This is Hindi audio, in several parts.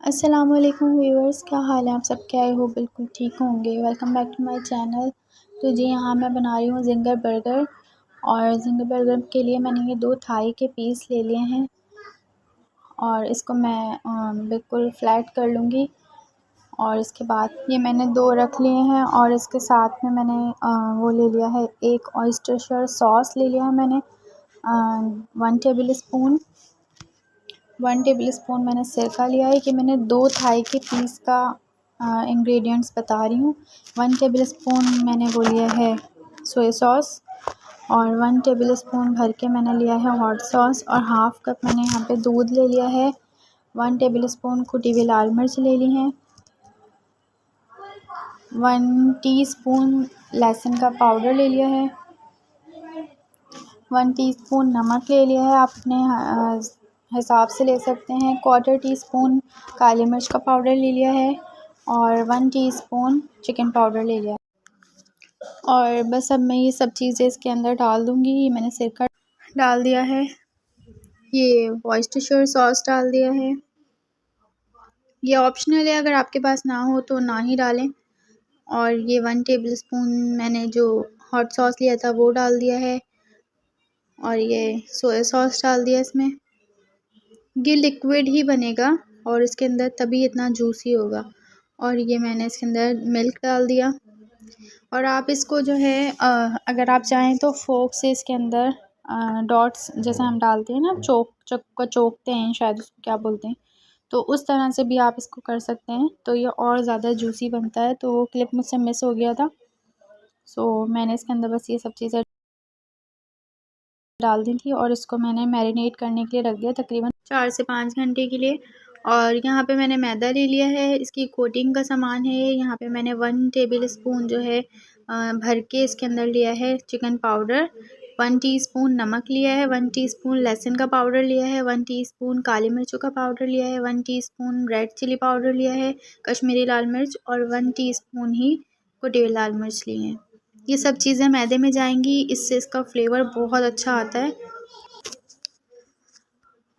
अस्सलाम वालेकुम व्यूअर्स, क्या हाल है आप सब? क्या हो बिल्कुल ठीक होंगे। Welcome back to my channel. तो जी यहाँ मैं बना रही हूँ जिंगर बर्गर। और जिंगर बर्गर के लिए मैंने ये 2 थाई के पीस ले लिए हैं और इसको मैं बिल्कुल फ्लैट कर लूँगी। और इसके बाद ये मैंने 2 रख लिए हैं और इसके साथ में मैंने वो ले लिया है, एक ऑयस्टर सॉस ले लिया है मैंने 1 टेबल स्पून मैंने सिरका लिया है। कि मैंने 2 थाई के पीस का इंग्रेडिएंट्स बता रही हूँ। 1 टेबल स्पून मैंने वो लिया है सोया सॉस और 1 टेबल स्पून भर के मैंने लिया है हॉट सॉस और हाफ़ कप मैंने यहाँ पे दूध ले लिया है। 1 टेबल स्पून कुटी हुई लाल मिर्च ले ली हैं। 1 टीस्पून लहसुन का पाउडर ले लिया है। 1 टीस्पून नमक ले लिया है, आप अपने हिसाब से ले सकते हैं। 1/4 टीस्पून काली मिर्च का पाउडर ले लिया है और 1 टीस्पून चिकन पाउडर ले लिया है। और बस अब मैं ये सब चीज़ें इसके अंदर डाल दूँगी। ये मैंने सिरका डाल दिया है, ये वॉइस्टरशायर सॉस डाल दिया है। ये ऑप्शनल है, अगर आपके पास ना हो तो ना ही डालें। और ये 1 टेबल स्पून मैंने जो हॉट सॉस लिया था वो डाल दिया है और ये सोया सॉस डाल दिया इसमें। ये लिक्विड ही बनेगा और इसके अंदर तभी इतना जूसी होगा। और ये मैंने इसके अंदर मिल्क डाल दिया। और आप इसको जो है अगर आप चाहें तो फोक से इसके अंदर डॉट्स जैसे हम डालते हैं ना, चोकते हैं, शायद उसको क्या बोलते हैं, तो उस तरह से भी आप इसको कर सकते हैं। तो ये और ज़्यादा जूसी बनता है। तो वो क्लिप मुझसे मिस हो गया था, सो मैंने इसके अंदर बस ये सब चीज़ें डाल दी थी और इसको मैंने मैरिनेट करने के लिए रख दिया तकरीबन 4 से 5 घंटे के लिए। और यहाँ पे मैंने मैदा ले लिया है, इसकी कोटिंग का सामान है। यहाँ पे मैंने 1 टेबल स्पून जो है भर के इसके अंदर लिया है चिकन पाउडर। 1 टीस्पून नमक लिया है, 1 टीस्पून लहसुन का पाउडर लिया है, 1 टीस्पून काली मिर्चों का पाउडर लिया है, 1 टीस्पून रेड चिली पाउडर लिया है, कश्मीरी लाल मिर्च और 1 टीस्पून ही कुटी हुई लाल मिर्च ली है। ये सब चीज़ें मैदे में जाएंगी, इससे इसका फ्लेवर बहुत अच्छा आता है।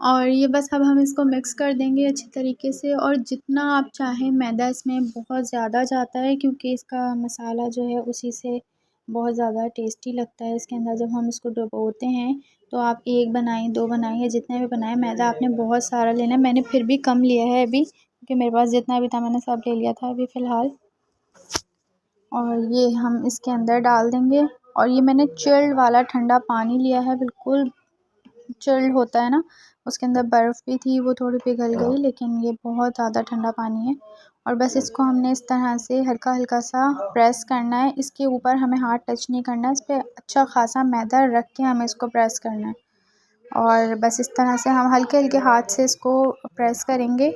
और ये बस अब हम इसको मिक्स कर देंगे अच्छी तरीके से। और जितना आप चाहें, मैदा इसमें बहुत ज़्यादा जाता है क्योंकि इसका मसाला जो है उसी से बहुत ज़्यादा टेस्टी लगता है। इसके अंदर जब हम इसको डुबोते हैं तो आप 1 बनाएँ, 2 बनाएँ या जितने भी बनाएँ, मैदा आपने बहुत सारा लेना है। मैंने फिर भी कम लिया है अभी, क्योंकि मेरे पास जितना भी था मैंने सब ले लिया था अभी फ़िलहाल। और ये हम इसके अंदर डाल देंगे। और ये मैंने चिल्ड वाला ठंडा पानी लिया है, बिल्कुल चिल्ड होता है ना, उसके अंदर बर्फ़ भी थी, वो थोड़ी पिघल गई, लेकिन ये बहुत ज़्यादा ठंडा पानी है। और बस इसको हमने इस तरह से हल्का-हल्का सा प्रेस करना है। इसके ऊपर हमें हाथ टच नहीं करना है, इस पे अच्छा ख़ासा मैदा रख के हमें इसको प्रेस करना है। और बस इस तरह से हम हल्के-हल्के हाथ से इसको प्रेस करेंगे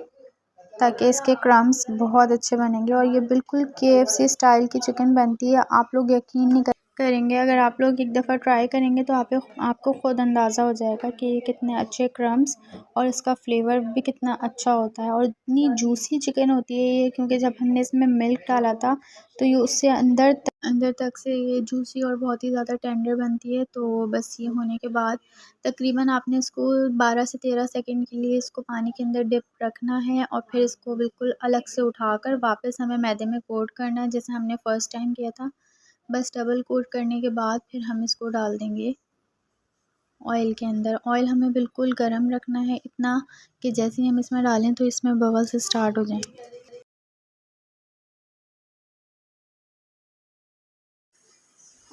ताकि इसके क्रम्स बहुत अच्छे बनेंगे। और ये बिल्कुल KFC स्टाइल की चिकन बनती है। आप लोग यकीन नहीं करेंगे, अगर आप लोग एक दफ़ा ट्राई करेंगे तो आपको ख़ुद अंदाज़ा हो जाएगा कि ये कितने अच्छे क्रम्स और इसका फ्लेवर भी कितना अच्छा होता है। और इतनी जूसी चिकन होती है ये, क्योंकि जब हमने इसमें मिल्क डाला था तो ये उससे अंदर तक से ये जूसी और बहुत ही ज़्यादा टेंडर बनती है। तो बस ये होने के बाद तकरीबन आपने इसको 12 से 13 सेकंड के लिए इसको पानी के अंदर डिप रखना है और फिर इसको बिल्कुल अलग से उठाकर वापस हमें मैदे में कोट करना है, जैसे हमने फ़र्स्ट टाइम किया था। बस डबल कोट करने के बाद फिर हम इसको डाल देंगे ऑयल के अंदर। ऑयल हमें बिल्कुल गरम रखना है, इतना कि जैसे ही हम इसमें डालें तो इसमें बबल्स स्टार्ट हो जाएं।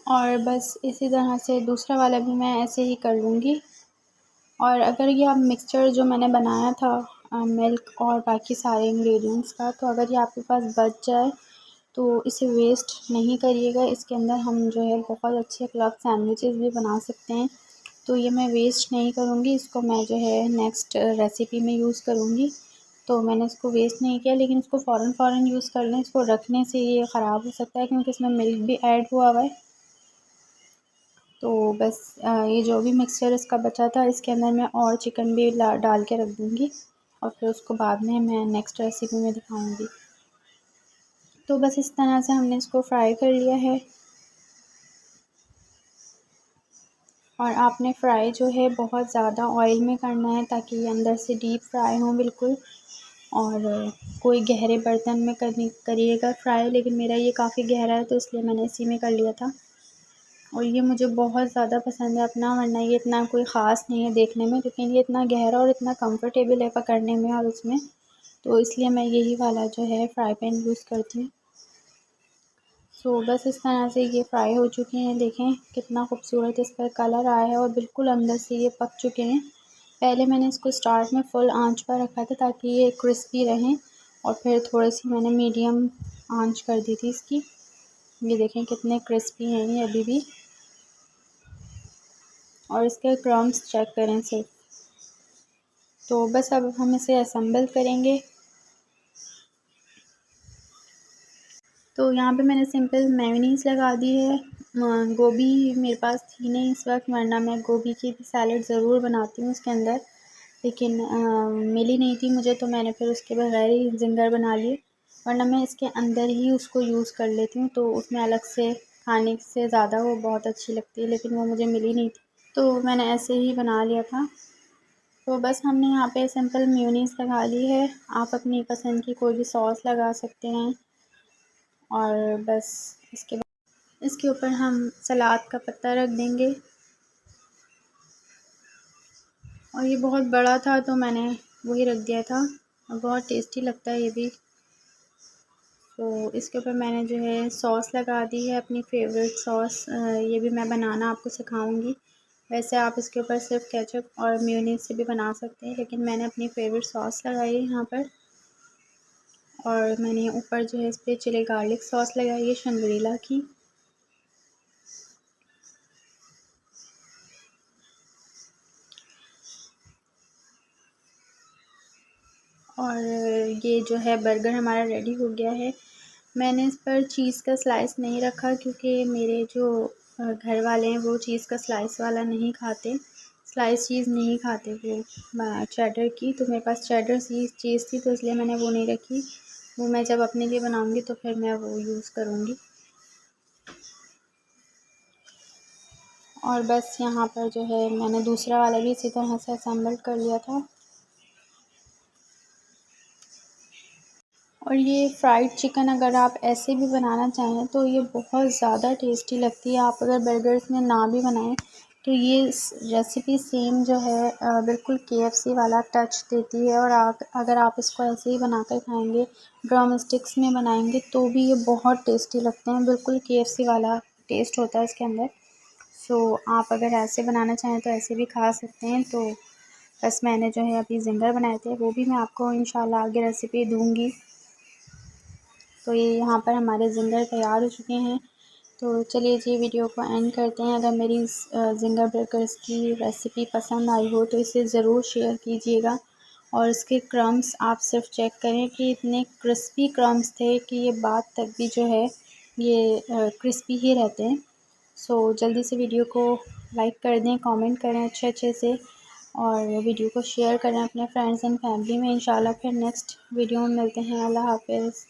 और बस इसी तरह से दूसरा वाला भी मैं ऐसे ही कर लूँगी। और अगर ये आप मिक्सचर जो मैंने बनाया था मिल्क और बाकी सारे इंग्रेडिएंट्स का, तो अगर ये आपके पास बच जाए तो इसे वेस्ट नहीं करिएगा। इसके अंदर हम जो है बहुत अच्छे क्लब सैंडविचेस भी बना सकते हैं। तो ये मैं वेस्ट नहीं करूँगी, इसको मैं जो है नेक्स्ट रेसिपी में यूज़ करूँगी। तो मैंने इसको वेस्ट नहीं किया, लेकिन इसको फ़ौरन यूज़ कर लें। इसको रखने से ये ख़राब हो सकता है क्योंकि इसमें मिल्क भी ऐड हुआ हुआ है। तो बस ये जो भी मिक्सचर इसका बचा था, इसके अंदर मैं और चिकन भी डाल के रख दूँगी और फिर उसको बाद में मैं नेक्स्ट रेसिपी में दिखाऊँगी। तो बस इस तरह से हमने इसको फ्राई कर लिया है। और आपने फ्राई जो है बहुत ज़्यादा ऑयल में करना है ताकि ये अंदर से डीप फ्राई हो बिल्कुल। और कोई गहरे बर्तन में करिएगा फ्राई, लेकिन मेरा ये काफ़ी गहरा है तो इसलिए मैंने इसी में कर लिया था। और ये मुझे बहुत ज़्यादा पसंद है अपना, वरना ये इतना कोई ख़ास नहीं है देखने में, लेकिन ये इतना गहरा और इतना कंफर्टेबल है पकड़ने में और उसमें, तो इसलिए मैं यही वाला जो है फ्राई पैन यूज़ करती हूँ। सो बस इस तरह से ये फ्राई हो चुके हैं। देखें कितना खूबसूरत इस पर कलर आया है और बिल्कुल अंदर से ये पक चुके हैं। पहले मैंने इसको स्टार्ट में फुल आंच पर रखा था ताकि ये क्रिस्पी रहें, और फिर थोड़ी सी मैंने मीडियम आंच कर दी थी इसकी। ये देखें कितने क्रिस्पी हैं ये अभी भी, और इसके क्रम्स चेक करें सिर्फ। तो बस अब हम इसे असेंबल करेंगे। तो यहाँ पे मैंने सिंपल मेयोनीज़ लगा दी है। गोभी मेरे पास थी नहीं इस वक्त, वरना मैं गोभी की भी सैलड ज़रूर बनाती हूँ उसके अंदर, लेकिन मिली नहीं थी मुझे, तो मैंने फिर उसके बगैर ही ज़िंगर बना लिए, वरना मैं इसके अंदर ही उसको यूज़ कर लेती हूँ, तो उसमें अलग से खाने से ज़्यादा वो बहुत अच्छी लगती है, लेकिन वो मुझे मिली नहीं थी तो मैंने ऐसे ही बना लिया था। तो बस हमने यहाँ पे सिंपल मेयोनीज़ लगा ली है। आप अपनी पसंद की कोई भी सॉस लगा सकते हैं, और बस इसके ऊपर हम सलाद का पत्ता रख देंगे। और ये बहुत बड़ा था तो मैंने वही रख दिया था, और बहुत टेस्टी लगता है ये भी। तो इसके ऊपर मैंने जो है सॉस लगा दी है, अपनी फेवरेट सॉस। ये भी मैं बनाना आपको सिखाऊंगी। वैसे आप इसके ऊपर सिर्फ केचप और मेयोनीज से भी बना सकते हैं, लेकिन मैंने अपनी फेवरेट सॉस लगाई है यहाँ पर। और मैंने ऊपर जो है इस पर चिली गार्लिक सॉस लगाई है शंग्रीला की। और ये जो है बर्गर हमारा रेडी हो गया है। मैंने इस पर चीज़ का स्लाइस नहीं रखा क्योंकि मेरे जो घर वाले हैं वो चीज़ का स्लाइस वाला नहीं खाते, स्लाइस चीज़ नहीं खाते वो चेडर की। तो मेरे पास चेडर चीज़ थी तो इसलिए मैंने वो नहीं रखी। वो मैं जब अपने लिए बनाऊंगी तो फिर मैं वो यूज़ करूँगी। और बस यहाँ पर जो है मैंने दूसरा वाला भी इसी तरह से असेंबल कर लिया था। और ये फ्राइड चिकन अगर आप ऐसे भी बनाना चाहें तो ये बहुत ज़्यादा टेस्टी लगती है। आप अगर बर्गर्स में ना भी बनाएं तो ये रेसिपी सेम जो है बिल्कुल KFC वाला टच देती है। और अगर आप इसको ऐसे ही बनाकर खाएंगे, ड्रम स्टिक्स में बनाएंगे, तो भी ये बहुत टेस्टी लगते हैं। बिल्कुल KFC वाला टेस्ट होता है इसके अंदर। सो आप अगर ऐसे बनाना चाहें तो ऐसे भी खा सकते हैं। तो बस मैंने जो है अभी ज़िंगर बनाए थे, वो भी मैं आपको इंशाल्लाह आगे रेसिपी दूँगी। तो ये यहाँ पर हमारे ज़िंगर तैयार हो चुके हैं। तो चलिए जी वीडियो को एंड करते हैं। अगर मेरी ज़िंगर बर्गर्स की रेसिपी पसंद आई हो तो इसे ज़रूर शेयर कीजिएगा। और इसके क्रम्स आप सिर्फ चेक करें कि इतने क्रिस्पी क्रम्स थे कि ये बात तक भी जो है ये क्रिस्पी ही रहते हैं। सो जल्दी से वीडियो को लाइक कर दें, कमेंट करें अच्छे अच्छे से, और वीडियो को शेयर करें अपने फ्रेंड्स एंड फैमिली में। इंशाल्लाह फिर नेक्स्ट वीडियो में मिलते हैं। अल्लाह हाफ़िज़।